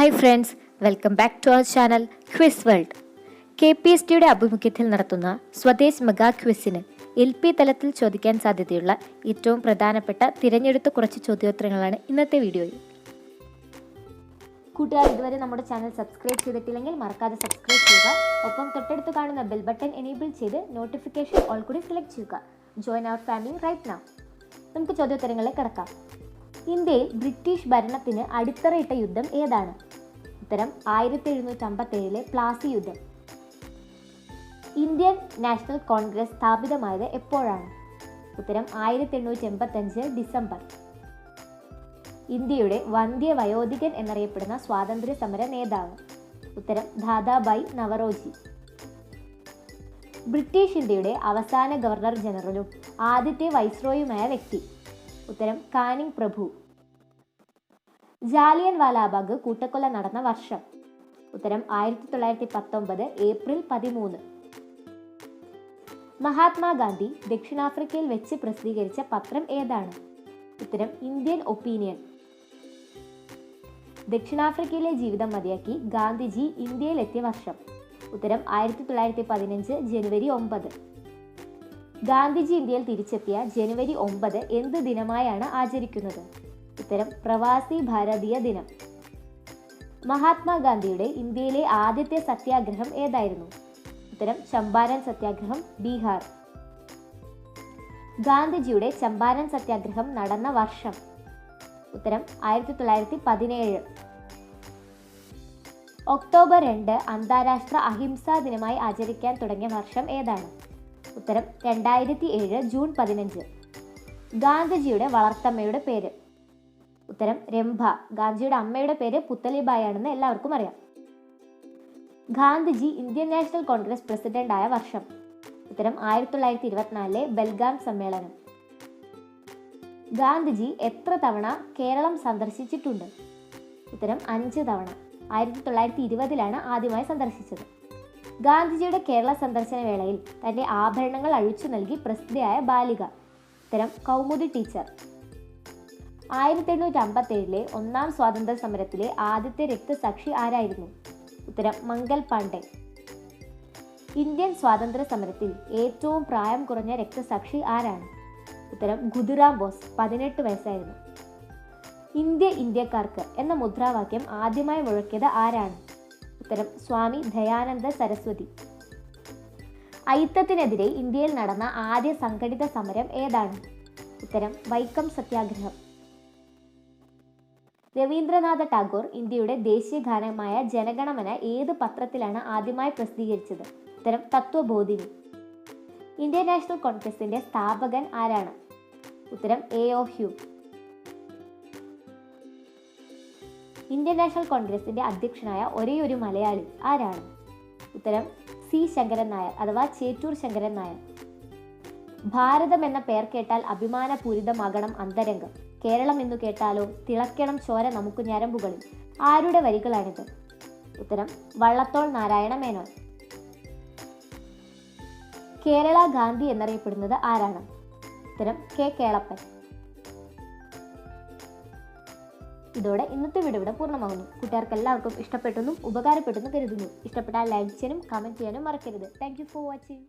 Hi friends, welcome back to our channel quiz world. KPSTയുടെ ആഭിമുഖ്യത്തിൽ നടത്തുന്ന സ്വദേശ് മെഗാ ക്വിസിന് LP തലത്തിൽ ചോദിക്കാൻ സാധ്യതയുള്ള ഏറ്റവും പ്രധാനപ്പെട്ട തിരഞ്ഞെടുത്ത കുറച്ച് ചോദ്യോത്തരങ്ങളാണ് ഇന്നത്തെ വീഡിയോയിൽ. കൂട്ടുകാർ ഇതുവരെ നമ്മുടെ ചാനൽ സബ്സ്ക്രൈബ് ചെയ്തിട്ടില്ലെങ്കിൽ മറക്കാതെ സബ്സ്ക്രൈബ് ചെയ്യുക. ഒപ്പം തൊട്ടടുത്ത് കാണുന്ന ബെൽ ബട്ടൺ എനേബിൾ ചെയ്ത് നോട്ടിഫിക്കേഷൻ ഓൾ കൂടി സെലക്ട് ചെയ്യുക. Join our family right now. നമുക്ക് ചോദ്യോത്തരങ്ങളിലേക്ക് കടക്കാം. ഇന്ത്യയിൽ ബ്രിട്ടീഷ് ഭരണത്തിന് അടിത്തറയിട്ട യുദ്ധം ഏതാണ്? ഉത്തരം 1757 പ്ലാസി യുദ്ധം. ഇന്ത്യൻ നാഷണൽ കോൺഗ്രസ് സ്ഥാപിതമായത് എപ്പോഴാണ്? ഉത്തരം 1885 ഡിസംബർ. ഇന്ത്യയുടെ വന്ധ്യ വയോധികൻ എന്നറിയപ്പെടുന്ന സ്വാതന്ത്ര്യ സമര നേതാവ്? ഉത്തരം ദാദാഭായ് നവറോജി. ബ്രിട്ടീഷ് ഇന്ത്യയുടെ അവസാന ഗവർണർ ജനറലും ആദ്യത്തെ വൈസ്രോയുമായ വ്യക്തി? ഉത്തരം കാനിങ് പ്രഭു. ജാലിയൻ വാലാബാഗ് കൂട്ടക്കൊല നടന്ന വർഷം? ഉത്തരം 1919 ഏപ്രിൽ 13. മഹാത്മാഗാന്ധി ദക്ഷിണാഫ്രിക്കയിൽ വെച്ച് പ്രസിദ്ധീകരിച്ച പത്രം ഏതാണ്? ഉത്തരം ഇന്ത്യൻ ഒപ്പീനിയൻ. ദക്ഷിണാഫ്രിക്കയിലെ ജീവിതം മതിയാക്കി ഗാന്ധിജി ഇന്ത്യയിലെത്തിയ വർഷം? ഉത്തരം 1915 ജനുവരി 9. ഗാന്ധിജി ഇന്ത്യയിൽ തിരിച്ചെത്തിയ ജനുവരി 9 എന്ത് ദിനമായാണ് ആചരിക്കുന്നത്? ഉത്തരം പ്രവാസി ഭാരതീയ ദിനം. മഹാത്മാഗാന്ധിയുടെ ഇന്ത്യയിലെ ആദ്യത്തെ സത്യാഗ്രഹം ഏതായിരുന്നു? ഉത്തരം ചമ്പാരൻ സത്യാഗ്രഹം, ബീഹാർ. ഗാന്ധിജിയുടെ ചമ്പാരൻ സത്യാഗ്രഹം നടന്ന വർഷം? ഉത്തരം 1917. ഒക്ടോബർ 2 അന്താരാഷ്ട്ര അഹിംസാ ദിനമായി ആചരിക്കാൻ തുടങ്ങിയ വർഷം ഏതാണ്? ഉത്തരം 2007 ജൂൺ 15. ഗാന്ധിജിയുടെ വളർത്തമ്മയുടെ പേര്? ഉത്തരം രംഭ. ഗാന്ധിജിയുടെ അമ്മയുടെ പേര് പുത്തലിബായി ആണെന്ന് എല്ലാവർക്കും അറിയാം. Gandhiji Indian national Congress president ആയ വർഷം? ഉത്തരം 1924 ബെൽഗാം സമ്മേളനം. ഗാന്ധിജി എത്ര തവണ കേരളം സന്ദർശിച്ചിട്ടുണ്ട്? ഉത്തരം 5 തവണ. 1920 ആദ്യമായി സന്ദർശിച്ചത്. ഗാന്ധിജിയുടെ കേരള സന്ദർശന വേളയിൽ തന്റെ ആഭരണങ്ങൾ അഴിച്ചു നൽകി പ്രസിദ്ധയായ ബാലിക? ഉത്തരം കൗമുദി ടീച്ചർ. 1857 ഒന്നാം സ്വാതന്ത്ര്യ സമരത്തിലെ ആദ്യത്തെ രക്തസാക്ഷി ആരായിരുന്നു? ഉത്തരം മംഗൽ പാണ്ഡെ. ഇന്ത്യൻ സ്വാതന്ത്ര്യ സമരത്തിൽ ഏറ്റവും പ്രായം കുറഞ്ഞ രക്തസാക്ഷി ആരാണ്? ഉത്തരം ഖുദിറാം ബോസ്. 18 വയസ്സായിരുന്നു. ഇന്ത്യ ഇന്ത്യക്കാർക്ക് എന്ന മുദ്രാവാക്യം ആദ്യമായി മുഴക്കിയത് ആരാണ്? ഉത്തരം സ്വാമി ദയാനന്ദ സരസ്വതി. അയിത്തത്തിനെതിരെ ഇന്ത്യയിൽ നടന്ന ആദ്യ സംഘടിത സമരം ഏതാണ്? ഉത്തരം വൈക്കം സത്യാഗ്രഹം. രവീന്ദ്രനാഥ ടാഗോർ ഇന്ത്യയുടെ ദേശീയ ഗാനമായ ജനഗണമന ഏത് പത്രത്തിലാണ് ആദ്യമായി പ്രസിദ്ധീകരിച്ചത്? ഉത്തരം തത്വബോധിനി. ഇന്ത്യൻ നാഷണൽ കോൺഗ്രസിന്റെ സ്ഥാപകൻ ആരാണ്? ഉത്തരം A.O. ഹ്യൂം. ഇന്ത്യൻ നാഷണൽ കോൺഗ്രസിന്റെ അധ്യക്ഷനായ ഒരേയൊരു മലയാളി ആരാണ്? ഉത്തരം C. ശങ്കരൻ നായർ അഥവാ ചേറ്റൂർ ശങ്കരൻ നായർ. ഭാരതം എന്ന പേർ കേട്ടാൽ അഭിമാനപൂരിതമാകണം അന്തരംഗം, കേരളം എന്നു കേട്ടാലോ തിളക്കണം ചോര നമുക്ക് ഞരമ്പുകളിൽ. ആരുടെ വരികളാണിത്? ഉത്തരം വള്ളത്തോൾ നാരായണ മേനോൻ. കേരള ഗാന്ധി എന്നറിയപ്പെടുന്നത് ആരാണ്? ഉത്തരം K. കേളപ്പൻ. ഇതോടെ ഇന്നത്തെ വീഡിയോ ഇവിടെ പൂർണ്ണമാകുന്നു. കൂട്ടുകാർക്ക് എല്ലാവർക്കും ഇഷ്ടപ്പെട്ടെന്നും ഉപകാരപ്പെട്ടെന്നും കരുതുന്നു. ഇഷ്ടപ്പെട്ടാൽ ലൈക്ക് ചെയ്യാനും കമന്റ് ചെയ്യാനും മറക്കരുത്. Thank you for watching.